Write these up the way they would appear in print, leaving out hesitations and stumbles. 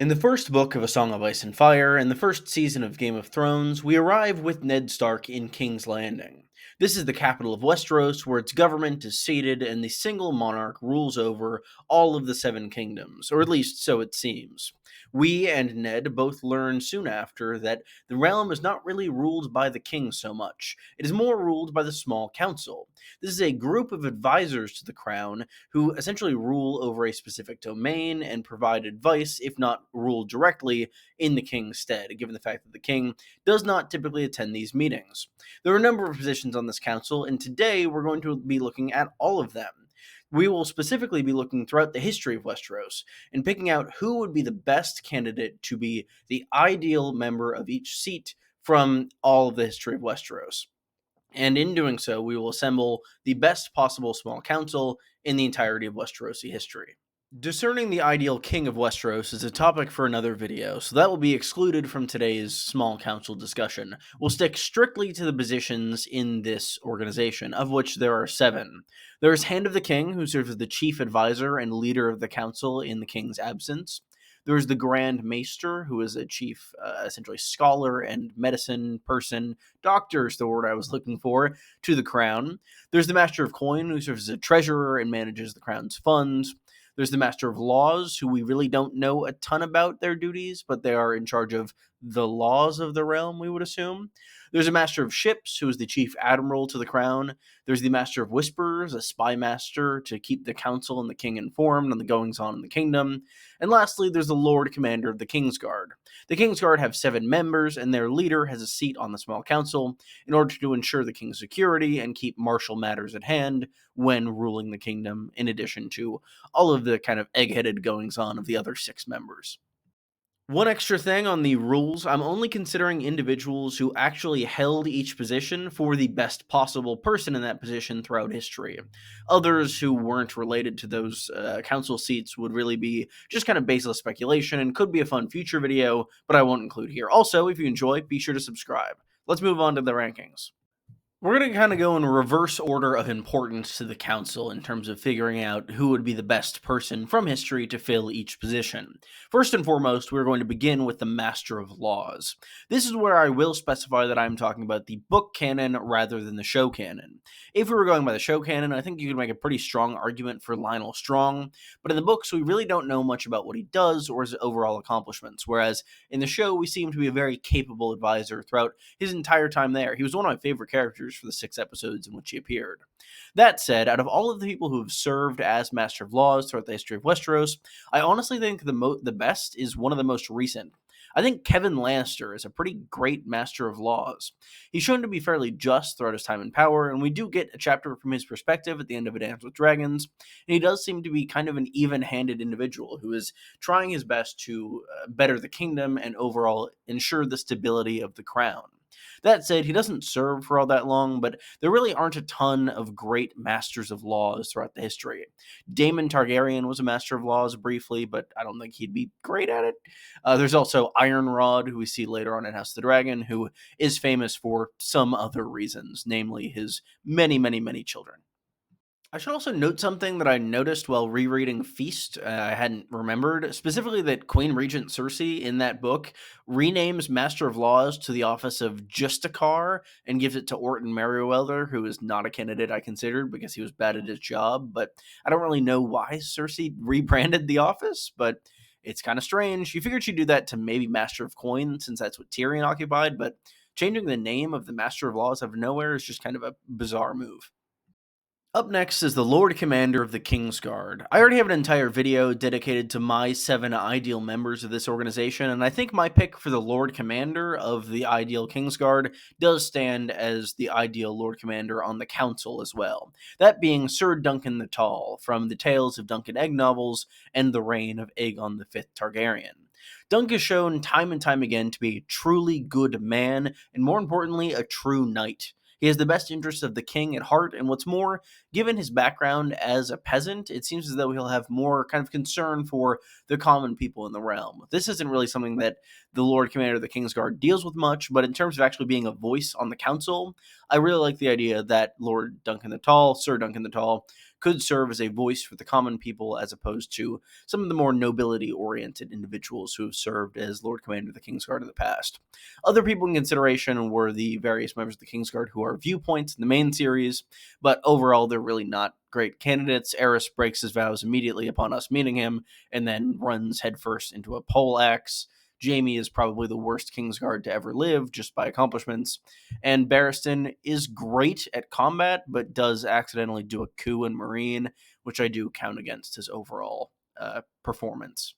In the first book of A Song of Ice and Fire, and the first season of Game of Thrones, we arrive with Ned Stark in King's Landing. This is the capital of Westeros, where its government is seated and the single monarch rules over all of the Seven Kingdoms, or at least so it seems. We and Ned both learn soon after that the realm is not really ruled by the king so much. It is more ruled by the small council. This is a group of advisors to the crown who essentially rule over a specific domain and provide advice, if not rule directly, in the king's stead, given the fact that the king does not typically attend these meetings. There are a number of positions on this council, and today we're going to be looking at all of them. We will specifically be looking throughout the history of Westeros and picking out who would be the best candidate to be the ideal member of each seat from all of the history of Westeros. And in doing so, we will assemble the best possible small council in the entirety of Westerosi history. Discerning the ideal king of Westeros is a topic for another video, so that will be excluded from today's small council discussion. We'll stick strictly to the positions in this organization, of which there are 7. There is Hand of the King, who serves as the chief advisor and leader of the council in the king's absence. There's the Grand Maester, who is a chief, essentially scholar and medicine person. Doctor is the word I was looking for, to the crown. There's the Master of Coin, who serves as a treasurer and manages the crown's funds. There's the Master of Laws, who we really don't know a ton about their duties, but they are in charge of the laws of the realm, we would assume. There's a Master of Ships, who is the Chief Admiral to the crown. There's the Master of Whispers, a spy master to keep the council and the king informed on the goings-on in the kingdom. And lastly, there's the Lord Commander of the Kingsguard. The Kingsguard have 7 members, and their leader has a seat on the small council in order to ensure the king's security and keep martial matters at hand when ruling the kingdom, in addition to all of the kind of egg-headed goings-on of the other 6 members. One extra thing on the rules, I'm only considering individuals who actually held each position for the best possible person in that position throughout history. Others who weren't related to those council seats would really be just kind of baseless speculation and could be a fun future video, but I won't include here. Also, if you enjoy, be sure to subscribe. Let's move on to the rankings. We're going to kind of go in reverse order of importance to the council in terms of figuring out who would be the best person from history to fill each position. First and foremost, we're going to begin with the Master of Laws. This is where I will specify that I'm talking about the book canon rather than the show canon. If we were going by the show canon, I think you could make a pretty strong argument for Lionel Strong, but in the books, we really don't know much about what he does or his overall accomplishments, whereas in the show, we see him to be a very capable advisor throughout his entire time there. He was one of my favorite characters for the 6 episodes in which he appeared. That said, out of all of the people who have served as Master of Laws throughout the history of Westeros, I honestly think the best is one of the most recent. I think Kevin Lannister is a pretty great Master of Laws. He's shown to be fairly just throughout his time in power, and we do get a chapter from his perspective at the end of A Dance with Dragons, and he does seem to be kind of an even-handed individual who is trying his best to better the kingdom and overall ensure the stability of the crown. That said, he doesn't serve for all that long, but there really aren't a ton of great Masters of Laws throughout the history. Daemon Targaryen was a Master of Laws briefly, but I don't think he'd be great at it. There's also Ironrod, who we see later on in House of the Dragon, who is famous for some other reasons, namely his many, many, many children. I should also note something that I noticed while rereading Feast. I hadn't remembered, specifically that Queen Regent Cersei in that book renames Master of Laws to the office of Justicar and gives it to Orton Merryweather, who is not a candidate I considered because he was bad at his job. But I don't really know why Cersei rebranded the office, but it's kind of strange. You figured she'd do that to maybe Master of Coin, since that's what Tyrion occupied, but changing the name of the Master of Laws out of nowhere is just kind of a bizarre move. Up next is the Lord Commander of the Kingsguard. I already have an entire video dedicated to my 7 ideal members of this organization, and I think my pick for the Lord Commander of the ideal Kingsguard does stand as the ideal Lord Commander on the Council as well. That being Sir Duncan the Tall from the Tales of Duncan Egg novels and the reign of Aegon V Targaryen. Dunk is shown time and time again to be a truly good man, and more importantly, a true knight. He has the best interests of the king at heart, and what's more, given his background as a peasant, it seems as though he'll have more kind of concern for the common people in the realm. This isn't really something that the Lord Commander of the Kingsguard deals with much, but in terms of actually being a voice on the council, I really like the idea that Lord Duncan the Tall, Sir Duncan the Tall, could serve as a voice for the common people as opposed to some of the more nobility oriented individuals who have served as Lord Commander of the Kingsguard in the past. Other people in consideration were the various members of the Kingsguard who are viewpoints in the main series, but overall they're really not great candidates. Eris breaks his vows immediately upon us meeting him and then runs headfirst into a pole axe. Jamie is probably the worst Kingsguard to ever live, just by accomplishments. And Barristan is great at combat, but does accidentally do a coup in Marine, which I do count against his overall performance.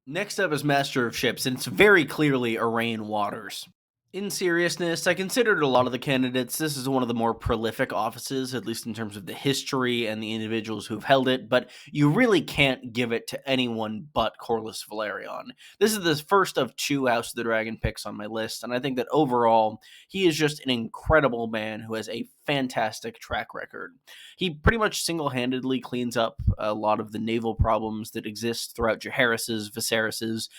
Next up is Master of Ships, and it's very clearly Arain Waters. In seriousness, I considered a lot of the candidates. This is one of the more prolific offices, at least in terms of the history and the individuals who've held it, but you really can't give it to anyone but Corlys Velaryon. This is the first of two House of the Dragon picks on my list, and I think that overall, he is just an incredible man who has a fantastic track record. He pretty much single-handedly cleans up a lot of the naval problems that exist throughout Viserys's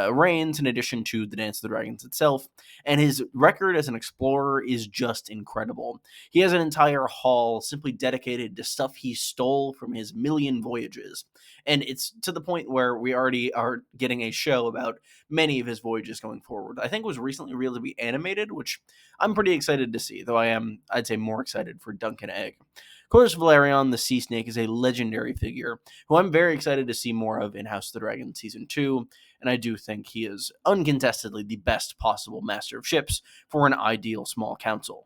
reigns, in addition to the Dance of the Dragons itself, and his record as an explorer is just incredible. He has an entire hall simply dedicated to stuff he stole from his million voyages, and it's to the point where we already are getting a show about many of his voyages going forward. I think it was recently revealed to be animated, which I'm pretty excited to see, though I'd say more excited for Duncan Egg. Corlys Velaryon, the Sea Snake, is a legendary figure who I'm very excited to see more of in House of the Dragon Season 2, and I do think he is uncontestedly the best possible Master of Ships for an ideal small council.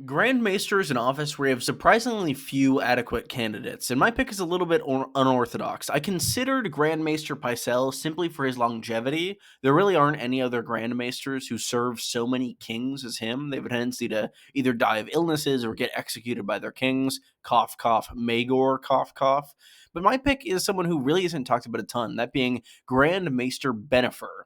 Grand Maester is an office where you have surprisingly few adequate candidates, and my pick is a little bit unorthodox. I considered Grand Maester Pycelle simply for his longevity. There really aren't any other Grand Maesters who serve so many kings as him. They have a tendency to either die of illnesses or get executed by their kings. Cough, cough, Maegor, cough, cough. But my pick is someone who really isn't talked about a ton, that being Grand Maester Bennifer.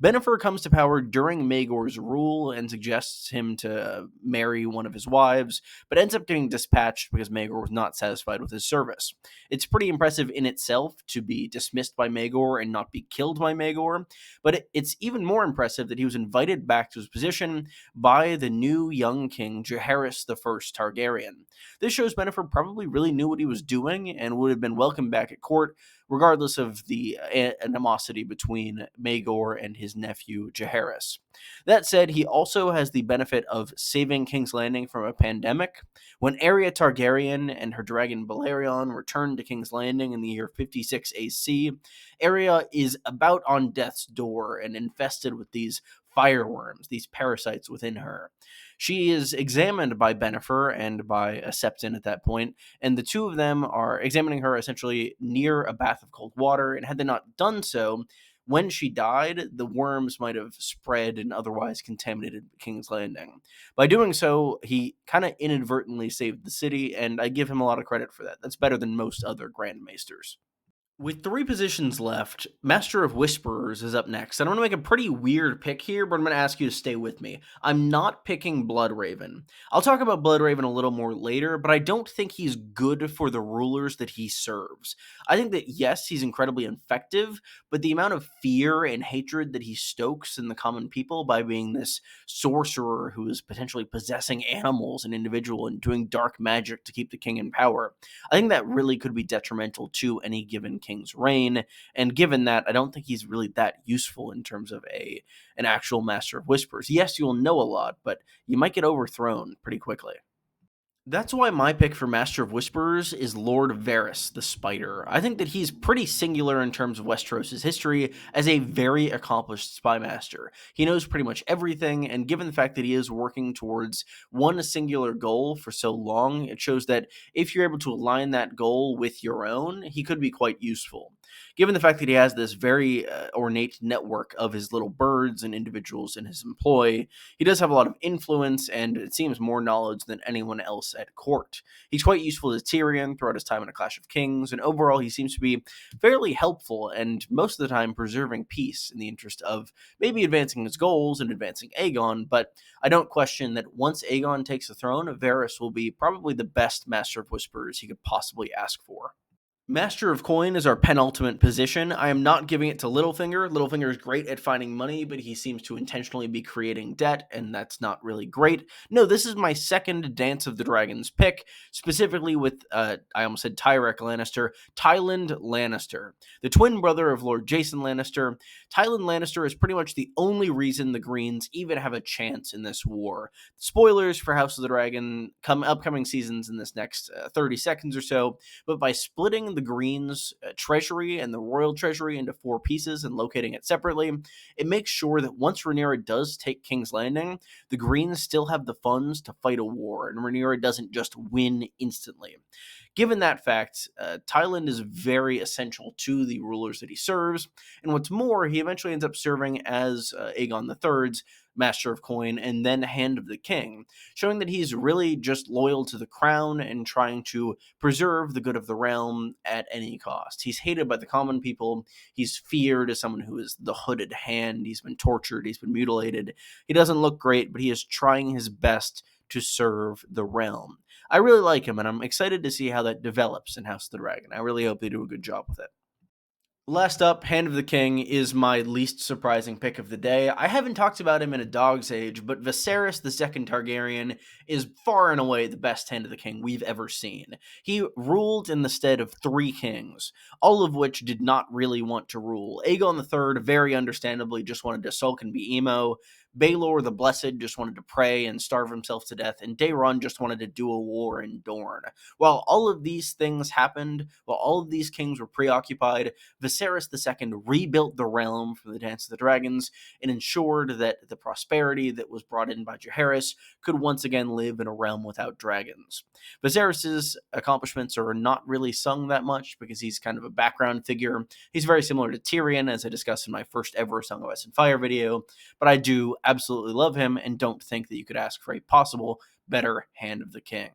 Bennifer comes to power during Maegor's rule and suggests him to marry one of his wives, but ends up getting dispatched because Maegor was not satisfied with his service. It's pretty impressive in itself to be dismissed by Maegor and not be killed by Maegor, but it's even more impressive that he was invited back to his position by the new young king, Jaehaerys I Targaryen. This shows Bennifer probably really knew what he was doing and would have been welcomed back at court, regardless of the animosity between Maegor and his nephew Jaehaerys. That said, he also has the benefit of saving King's Landing from a pandemic. When Arya Targaryen and her dragon Balerion returned to King's Landing in the year 56 AC, Arya is about on death's door and infested with these fireworms, these parasites within her. She is examined by Bennifer and by a Septon at that point, and the two of them are examining her essentially near a bath of cold water, and had they not done so, when she died, the worms might have spread and otherwise contaminated King's Landing. By doing so, he kind of inadvertently saved the city, and I give him a lot of credit for that. That's better than most other Grand Maesters. With three positions left, Master of Whisperers is up next. And I'm going to make a pretty weird pick here, but I'm going to ask you to stay with me. I'm not picking Bloodraven. I'll talk about Bloodraven a little more later, but I don't think he's good for the rulers that he serves. I think that, yes, he's incredibly effective, but the amount of fear and hatred that he stokes in the common people by being this sorcerer who is potentially possessing animals and individual and doing dark magic to keep the king in power, I think that really could be detrimental to any given king's reign. And given that, I don't think he's really that useful in terms of an actual Master of Whispers. Yes, you'll know a lot, but you might get overthrown pretty quickly. That's why my pick for Master of Whisperers is Lord Varys the Spider. I think that he's pretty singular in terms of Westeros' history as a very accomplished spy master. He knows pretty much everything, and given the fact that he is working towards one singular goal for so long, it shows that if you're able to align that goal with your own, he could be quite useful. Given the fact that he has this very ornate network of his little birds and individuals in his employ, he does have a lot of influence and it seems more knowledge than anyone else at court. He's quite useful to Tyrion throughout his time in A Clash of Kings, and overall he seems to be fairly helpful and most of the time preserving peace in the interest of maybe advancing his goals and advancing Aegon, but I don't question that once Aegon takes the throne, Varys will be probably the best Master of Whisperers he could possibly ask for. Master of Coin is our penultimate position. I am not giving it to Littlefinger. Littlefinger is great at finding money, but he seems to intentionally be creating debt, and that's not really great. No, this is my second Dance of the Dragons pick, specifically with, I almost said Tyrek Lannister, Tyland Lannister, the twin brother of Lord Jason Lannister. Tyland Lannister is pretty much the only reason the Greens even have a chance in this war. Spoilers for House of the Dragon, upcoming seasons in this next 30 seconds or so, but by splitting the Green's treasury and the royal treasury into four pieces and locating it separately, it makes sure that once Rhaenyra does take King's Landing, the Greens still have the funds to fight a war, and Rhaenyra doesn't just win instantly. Given that fact, Tyland is very essential to the rulers that he serves, and what's more, he eventually ends up serving as Aegon III's Master of Coin and then Hand of the King, showing that he's really just loyal to the crown and trying to preserve the good of the realm at any cost. He's hated by the common people. He's feared as someone who is the hooded hand. He's been tortured. He's been mutilated. He doesn't look great, but he is trying his best to serve the realm. I really like him, and I'm excited to see how that develops in House of the Dragon. I really hope they do a good job with it. Last up, Hand of the King is my least surprising pick of the day. I haven't talked about him in a dog's age, but Viserys II Targaryen is far and away the best Hand of the King we've ever seen. He ruled in the stead of three kings, all of which did not really want to rule. Aegon III, very understandably, just wanted to sulk and be emo. Baelor the Blessed just wanted to pray and starve himself to death, and Daeron just wanted to do a war in Dorne. While all of these things happened, while all of these kings were preoccupied, Viserys II rebuilt the realm from the Dance of the Dragons and ensured that the prosperity that was brought in by Jaehaerys could once again live in a realm without dragons. Viserys' accomplishments are not really sung that much because he's kind of a background figure. He's very similar to Tyrion, as I discussed in my first ever Song of Ice and Fire video, but I do absolutely love him and don't think that you could ask for a possible better Hand of the King.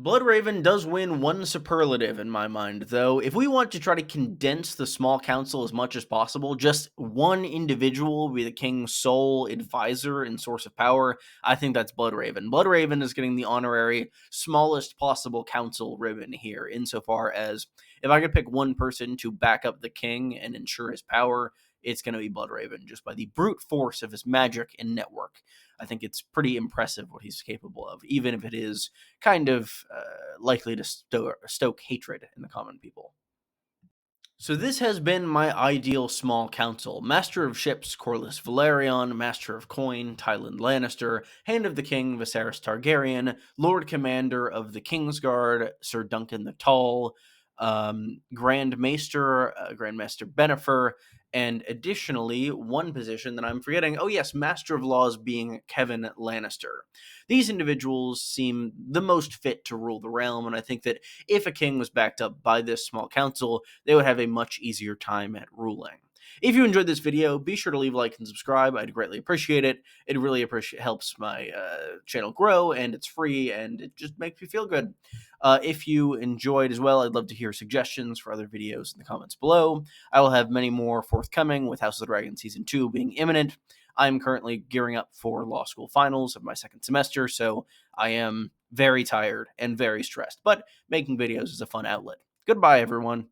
Bloodraven does win one superlative in my mind, though. If we want to try to condense the small council as much as possible, just one individual will be the king's sole advisor and source of power. I think that's Bloodraven. Bloodraven is getting the honorary smallest possible council ribbon here, insofar as if I could pick one person to back up the king and ensure his power, it's going to be Bloodraven, just by the brute force of his magic and network. I think it's pretty impressive what he's capable of, even if it is kind of likely to stoke hatred in the common people. So this has been my ideal small council. Master of Ships, Corlys Velaryon; Master of Coin, Tyland Lannister; Hand of the King, Viserys Targaryen; Lord Commander of the Kingsguard, Sir Duncan the Tall; Grand Maester, Grand Maester Bennifer; and additionally, one position that I'm forgetting, oh yes, Master of Laws being Kevin Lannister. These individuals seem the most fit to rule the realm, and I think that if a king was backed up by this small council, they would have a much easier time at ruling. If you enjoyed this video, be sure to leave a like and subscribe. I'd greatly appreciate it. It really helps my channel grow, and it's free, and it just makes me feel good. If you enjoyed as well, I'd love to hear suggestions for other videos in the comments below. I will have many more forthcoming, with House of the Dragon Season 2 being imminent. I'm currently gearing up for law school finals of my second semester, so I am very tired and very stressed, but making videos is a fun outlet. Goodbye, everyone.